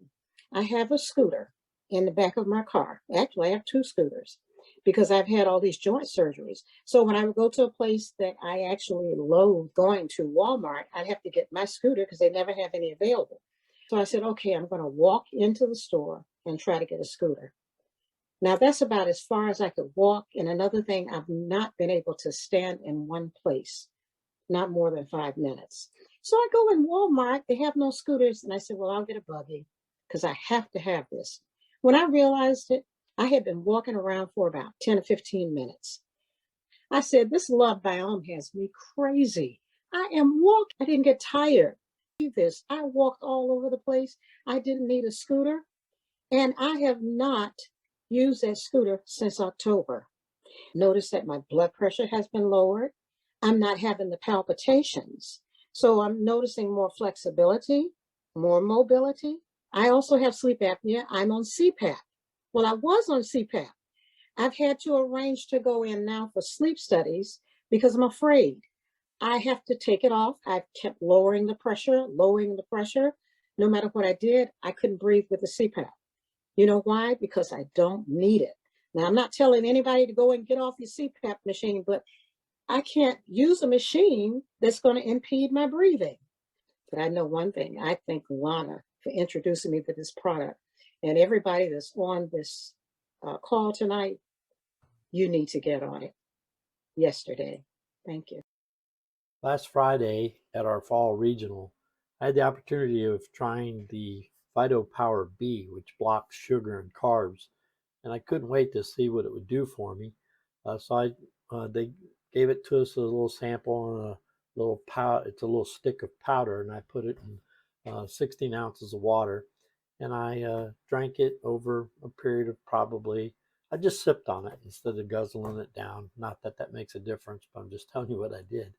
I have a scooter in the back of my car. Actually, I have 2 scooters. because I've had all these joint surgeries. So when I would go to a place that I actually loathe going to, Walmart, I'd have to get my scooter because they never have any available. So I said, okay, I'm going to walk into the store and try to get a scooter. Now that's about as far as I could walk. And another thing, I've not been able to stand in one place, not more than 5 minutes. So I go in Walmart, they have no scooters. And I said, well, I'll get a buggy because I have to have this. When I realized it, I had been walking around for about 10 or 15 minutes. I said, this Lovebiome has me crazy. I am walking. I didn't get tired. This, I walked all over the place. I didn't need a scooter. And I have not used that scooter since October. Notice that my blood pressure has been lowered. I'm not having the palpitations. So I'm noticing more flexibility, more mobility. I also have sleep apnea. I'm on CPAP. Well, I was on CPAP. I've had to arrange to go in now for sleep studies because I'm afraid I have to take it off. I've kept lowering the pressure. No matter what I did, I couldn't breathe with the CPAP. You know why? Because I don't need it. Now, I'm not telling anybody to go and get off your CPAP machine, but I can't use a machine that's going to impede my breathing. But I know one thing. I thank Lana for introducing me to this product. And everybody that's on this call tonight, you need to get on it yesterday. Thank you. Last Friday at our fall regional, I had the opportunity of trying the PhytoPower B, which blocks sugar and carbs, and I couldn't wait to see what it would do for me. They gave it to us a little sample and a little powder. It's a little stick of powder, and I put it in 16 ounces of water, and I drank it over a period of probably. I just sipped on it instead of guzzling it down. Not that that makes a difference, but I'm just telling you what I did.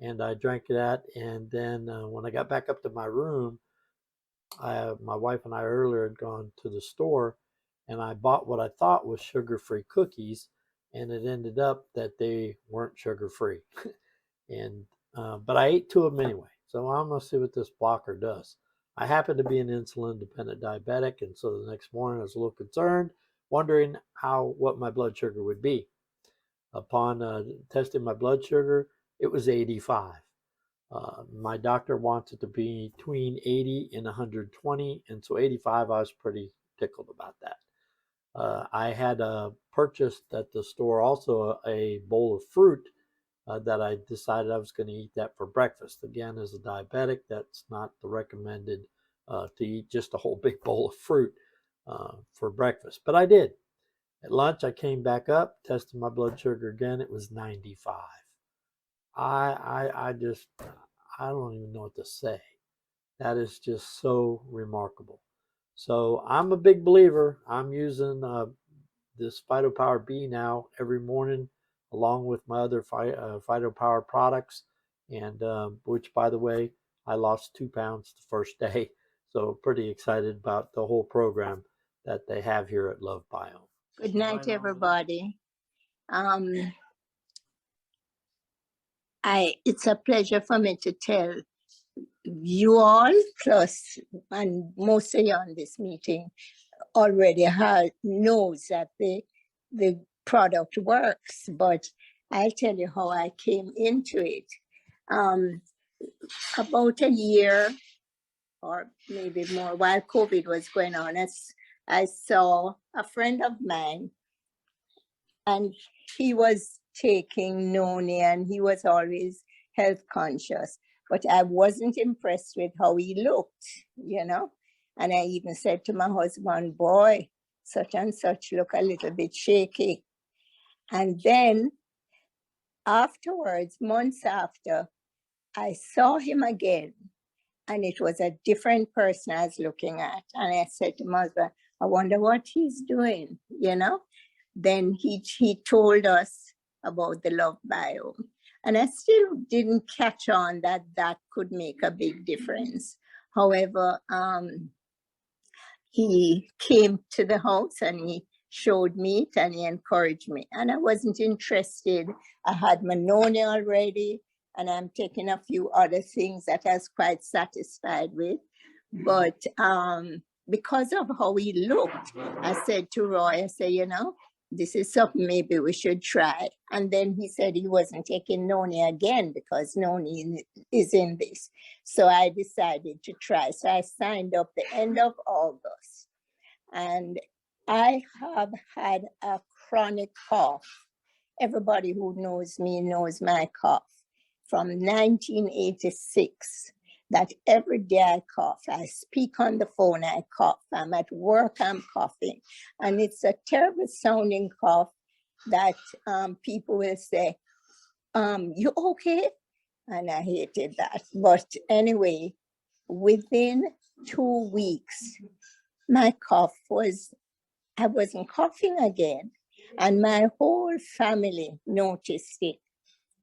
And I drank that, and then when I got back up to my room, my wife and I earlier had gone to the store, and I bought what I thought was sugar-free cookies, and it ended up that they weren't sugar-free. But I ate 2 of them anyway, so I'm going to see what this blocker does. I happen to be an insulin-dependent diabetic, and so the next morning I was a little concerned, wondering what my blood sugar would be. Upon testing my blood sugar, it was 85. My doctor wants it to be between 80 and 120, and so 85, I was pretty tickled about that. I had purchased at the store also a bowl of fruit that I decided I was going to eat that for breakfast. Again, as a diabetic, that's not the recommended to eat just a whole big bowl of fruit for breakfast, but I did. At lunch, I came back up, tested my blood sugar again. It was 95. I don't even know what to say. That is just so remarkable. So I'm a big believer. I'm using this PhytoPower B now every morning, along with my other PhytoPower products, and which, by the way, I lost 2 pounds the first day. So pretty excited about the whole program that they have here at Lovebiome. Good night, everybody. It's a pleasure for me to tell you all, plus, and most of you on this meeting already knows that the product works, but I'll tell you how I came into it. About a year or maybe more while COVID was going on, I saw a friend of mine, and he was taking Noni, and he was always health conscious, but I wasn't impressed with how he looked, you know. And I even said to my husband, boy, such and such look a little bit shaky. And then afterwards, months after, I saw him again, and it was a different person I was looking at. And I said to my husband, I wonder what he's doing, you know. Then he told us about the Lovebiome. And I still didn't catch on that could make a big difference. However, he came to the house and he showed me it and he encouraged me. And I wasn't interested. I had my Noni already, and I'm taking a few other things that I was quite satisfied with. But because of how he looked, I said to Roy, I said, you know, this is something maybe we should try. And then he said he wasn't taking noni again because noni is in this. So I decided to try. So I signed up the end of August. And I have had a chronic cough. Everybody who knows me knows my cough from 1986. That every day I cough. I speak on the phone, I cough. I'm at work, I'm coughing. And it's a terrible sounding cough that people will say, you okay? And I hated that. But anyway, within 2 weeks, my cough I wasn't coughing again. And my whole family noticed it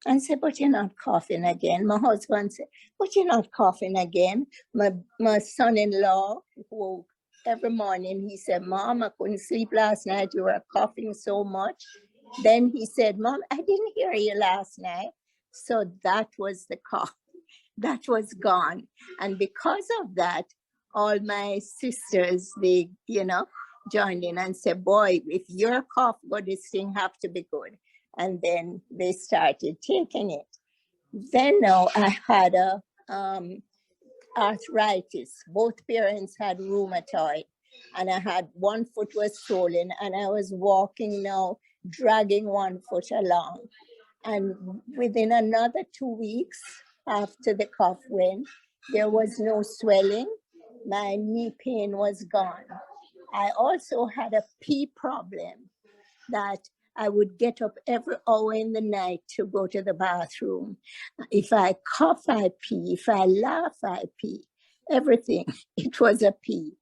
and said, but you're not coughing again. My husband said, but you're not coughing again. My son-in-law, who every morning he said, Mom, I couldn't sleep last night. You were coughing so much. Then he said, Mom, I didn't hear you last night. So that was the cough. That was gone. And because of that, all my sisters, they, joined in and said, boy, if your cough good, this thing have to be good. And then they started taking it. Then now I had a arthritis. Both parents had rheumatoid, and I had one foot was swollen, and I was walking now, dragging one foot along. And within another 2 weeks after the cough went, there was no swelling. My knee pain was gone. I also had a pee problem that I would get up every hour in the night to go to the bathroom. If I cough, I pee. If I laugh, I pee. Everything, it was a pee.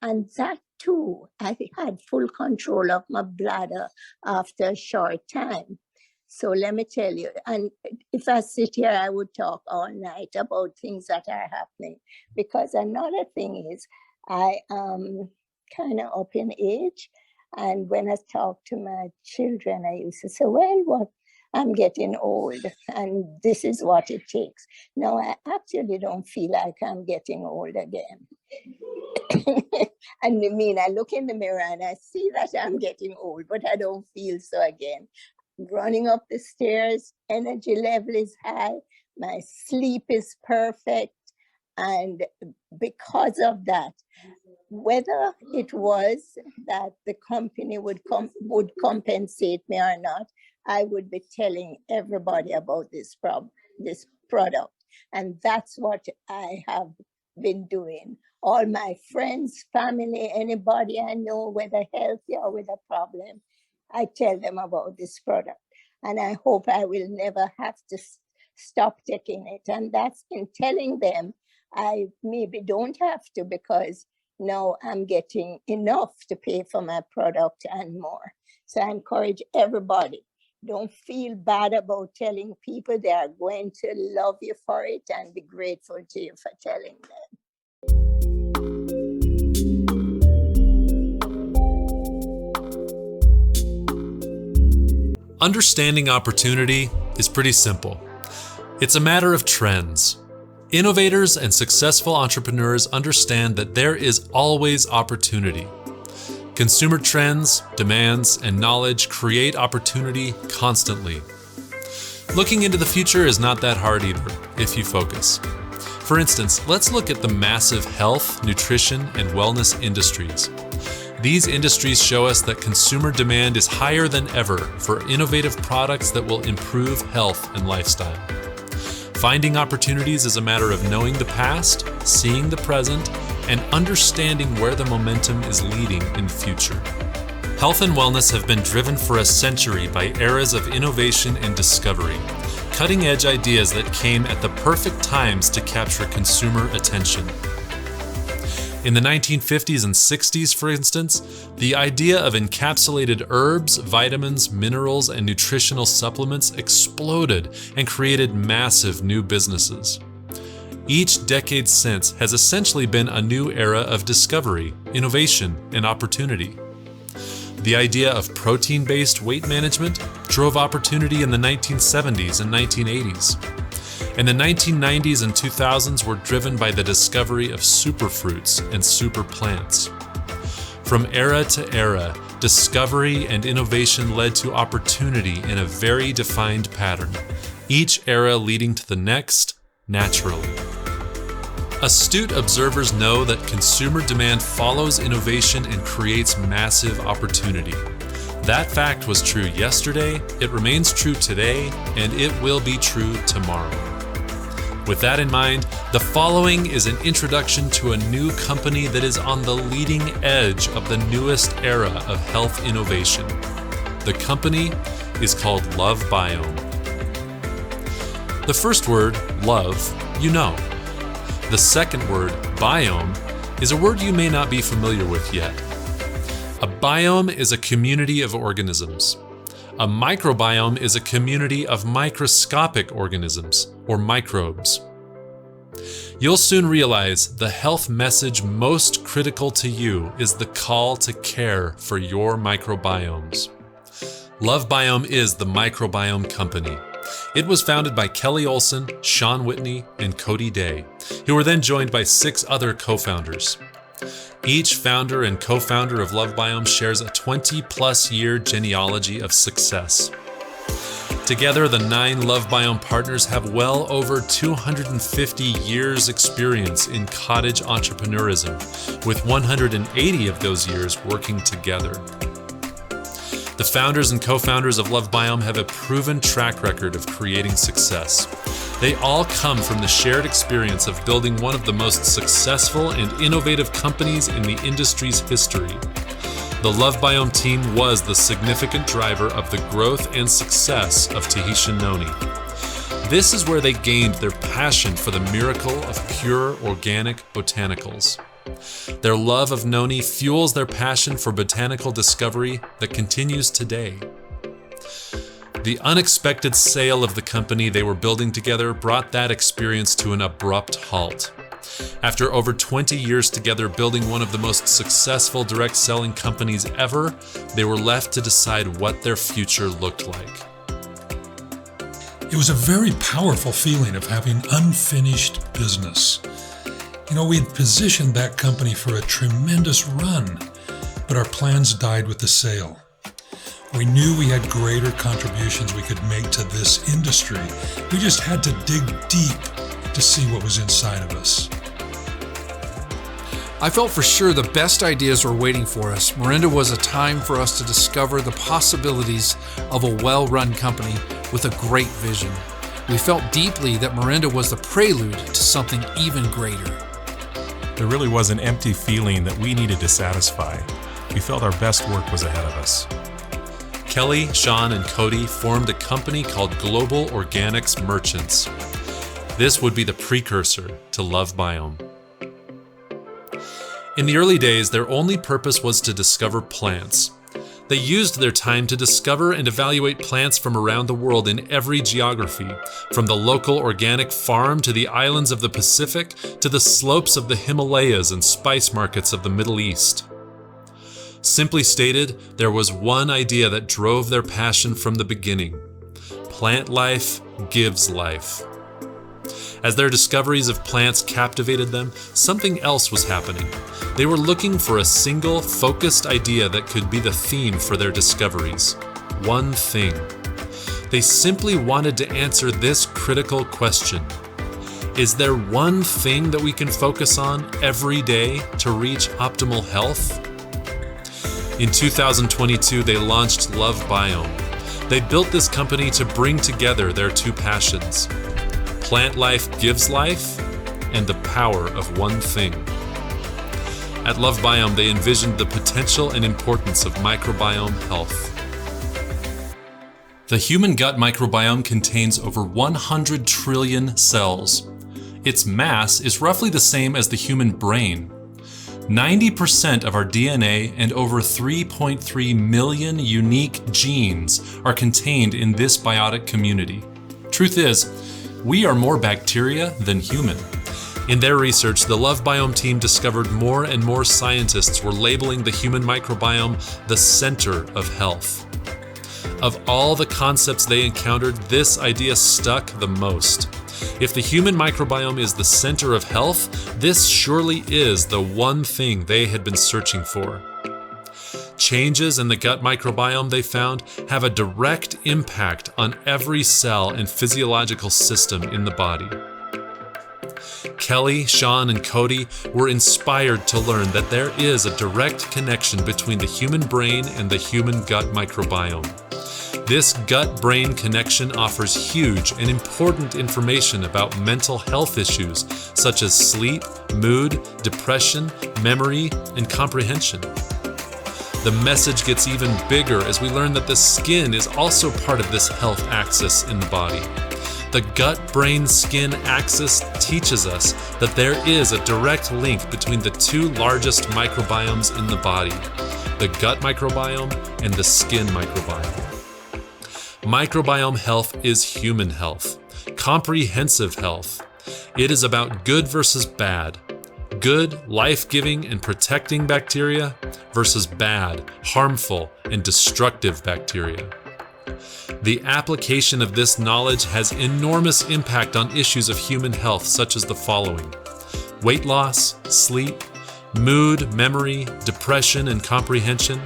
And that too, I had full control of my bladder after a short time. So let me tell you, and if I sit here, I would talk all night about things that are happening. Because another thing is, I am kind of up in age. And when I talk to my children, I used to say, well, I'm getting old and this is what it takes. Now, I actually don't feel like I'm getting old again. And I look in the mirror and I see that I'm getting old, but I don't feel so again. Running up the stairs, energy level is high, my sleep is perfect. And because of that, whether it was that the company would compensate me or not, I would be telling everybody about this product. And that's what I have been doing. All my friends, family, anybody I know, whether healthy or with a problem, I tell them about this product. And I hope I will never have to stop taking it. And that's in telling them I maybe don't have to, because now I'm getting enough to pay for my product and more. So I encourage everybody, don't feel bad about telling people. They are going to love you for it and be grateful to you for telling them. Understanding opportunity is pretty simple. It's a matter of trends. Innovators and successful entrepreneurs understand that there is always opportunity. Consumer trends, demands, and knowledge create opportunity constantly. Looking into the future is not that hard either, if you focus. For instance, let's look at the massive health, nutrition, and wellness industries. These industries show us that consumer demand is higher than ever for innovative products that will improve health and lifestyle. Finding opportunities is a matter of knowing the past, seeing the present, and understanding where the momentum is leading in the future. Health and wellness have been driven for a century by eras of innovation and discovery, cutting-edge ideas that came at the perfect times to capture consumer attention. In the 1950s and 60s, for instance, the idea of encapsulated herbs, vitamins, minerals, and nutritional supplements exploded and created massive new businesses. Each decade since has essentially been a new era of discovery, innovation, and opportunity. The idea of protein-based weight management drove opportunity in the 1970s and 1980s. And the 1990s and 2000s were driven by the discovery of superfruits and super plants. From era to era, discovery and innovation led to opportunity in a very defined pattern, each era leading to the next, naturally. Astute observers know that consumer demand follows innovation and creates massive opportunity. That fact was true yesterday, it remains true today, and it will be true tomorrow. With that in mind, the following is an introduction to a new company that is on the leading edge of the newest era of health innovation. The company is called Lovebiome. The first word, love, you know. The second word, biome, is a word you may not be familiar with yet. A biome is a community of organisms. A microbiome is a community of microscopic organisms, or microbes. You'll soon realize the health message most critical to you is the call to care for your microbiomes. Lovebiome is the microbiome company. It was founded by Kelly Olson, Sean Whitney, and Cody Day, who were then joined by 6 other co-founders. Each founder and co-founder of Lovebiome shares a 20-plus year genealogy of success. Together, the 9 Lovebiome partners have well over 250 years' experience in cottage entrepreneurism, with 180 of those years working together. The founders and co-founders of Lovebiome have a proven track record of creating success. They all come from the shared experience of building one of the most successful and innovative companies in the industry's history. The Lovebiome team was the significant driver of the growth and success of Tahitian noni. This is where they gained their passion for the miracle of pure organic botanicals. Their love of noni fuels their passion for botanical discovery that continues today. The unexpected sale of the company they were building together brought that experience to an abrupt halt. After over 20 years together building one of the most successful direct selling companies ever, they were left to decide what their future looked like. It was a very powerful feeling of having unfinished business. You know, we had positioned that company for a tremendous run, but our plans died with the sale. We knew we had greater contributions we could make to this industry. We just had to dig deep to see what was inside of us. I felt for sure the best ideas were waiting for us. Miranda was a time for us to discover the possibilities of a well-run company with a great vision. We felt deeply that Miranda was the prelude to something even greater. There really was an empty feeling that we needed to satisfy. We felt our best work was ahead of us. Kelly, Sean, and Cody formed a company called Global Organics Merchants. This would be the precursor to Lovebiome. In the early days, their only purpose was to discover plants. They used their time to discover and evaluate plants from around the world in every geography, from the local organic farm to the islands of the Pacific to the slopes of the Himalayas and spice markets of the Middle East. Simply stated, there was one idea that drove their passion from the beginning. Plant life gives life. As their discoveries of plants captivated them, something else was happening. They were looking for a single, focused idea that could be the theme for their discoveries. One thing. They simply wanted to answer this critical question. Is there one thing that we can focus on every day to reach optimal health? In 2022, they launched Lovebiome. They built this company to bring together their two passions. Plant life gives life, and the power of one thing. At Lovebiome, they envisioned the potential and importance of microbiome health. The human gut microbiome contains over 100 trillion cells. Its mass is roughly the same as the human brain. 90% of our DNA and over 3.3 million unique genes are contained in this biotic community. Truth is, we are more bacteria than human. In their research, the Lovebiome team discovered more and more scientists were labeling the human microbiome the center of health. Of all the concepts they encountered, this idea stuck the most. If the human microbiome is the center of health, this surely is the one thing they had been searching for. Changes in the gut microbiome, they found, have a direct impact on every cell and physiological system in the body. Kelly, Sean, and Cody were inspired to learn that there is a direct connection between the human brain and the human gut microbiome. This gut-brain connection offers huge and important information about mental health issues such as sleep, mood, depression, memory, and comprehension. The message gets even bigger as we learn that the skin is also part of this health axis in the body. The gut-brain-skin axis teaches us that there is a direct link between the two largest microbiomes in the body, the gut microbiome and the skin microbiome. Microbiome health is human health, comprehensive health. It is about good versus bad, good, life-giving and protecting bacteria versus bad, harmful and destructive bacteria. The application of this knowledge has enormous impact on issues of human health such as the following: weight loss, sleep, mood, memory, depression and comprehension,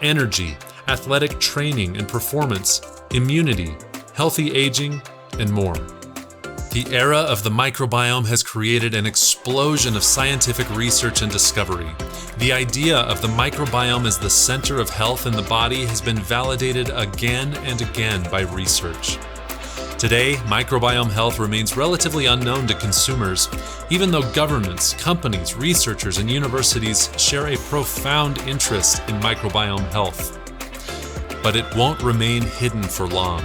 energy, athletic training and performance, immunity, healthy aging, and more. The era of the microbiome has created an explosion of scientific research and discovery. The idea of the microbiome as the center of health in the body has been validated again and again by research. Today, microbiome health remains relatively unknown to consumers, even though governments, companies, researchers, and universities share a profound interest in microbiome health. But it won't remain hidden for long.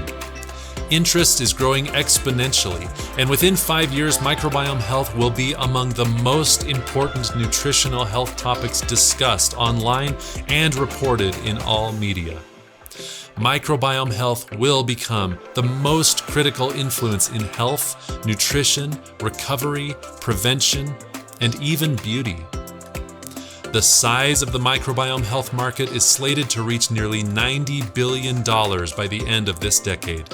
Interest is growing exponentially, and within 5 years, microbiome health will be among the most important nutritional health topics discussed online and reported in all media. Microbiome health will become the most critical influence in health, nutrition, recovery, prevention, and even beauty. The size of the microbiome health market is slated to reach nearly $90 billion by the end of this decade.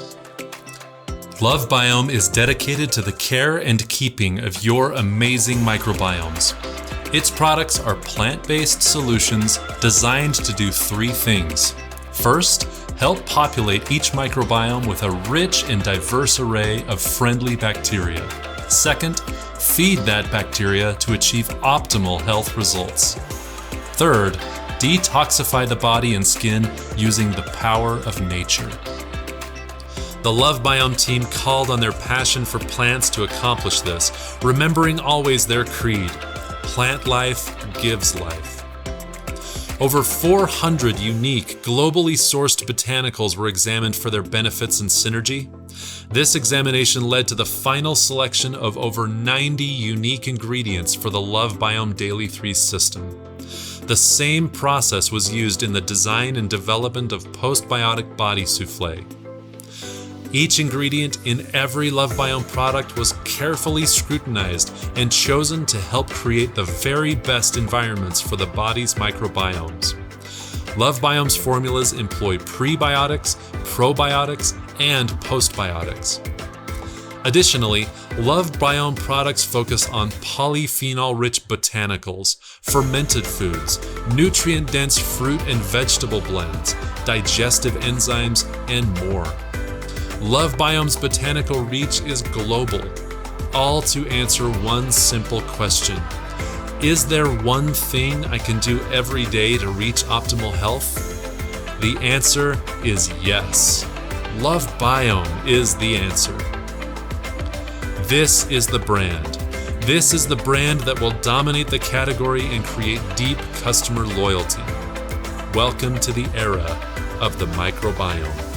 Lovebiome is dedicated to the care and keeping of your amazing microbiomes. Its products are plant-based solutions designed to do 3 things. First, help populate each microbiome with a rich and diverse array of friendly bacteria. Second, feed that bacteria to achieve optimal health results. Third, detoxify the body and skin using the power of nature. The Lovebiome team called on their passion for plants to accomplish this, remembering always their creed: plant life gives life. Over 400 unique, globally sourced botanicals were examined for their benefits and synergy. This examination led to the final selection of over 90 unique ingredients for the Lovebiome Daily 3 system. The same process was used in the design and development of postbiotic body souffle. Each ingredient in every Lovebiome product was carefully scrutinized and chosen to help create the very best environments for the body's microbiomes. Lovebiome's formulas employ prebiotics, probiotics, and postbiotics. Additionally, Lovebiome products focus on polyphenol-rich botanicals, fermented foods, nutrient-dense fruit and vegetable blends, digestive enzymes, and more. Lovebiome's botanical reach is global, all to answer one simple question: is there one thing I can do every day to reach optimal health? The answer is yes. Lovebiome is the answer. This is the brand. This is the brand that will dominate the category and create deep customer loyalty. Welcome to the era of the microbiome.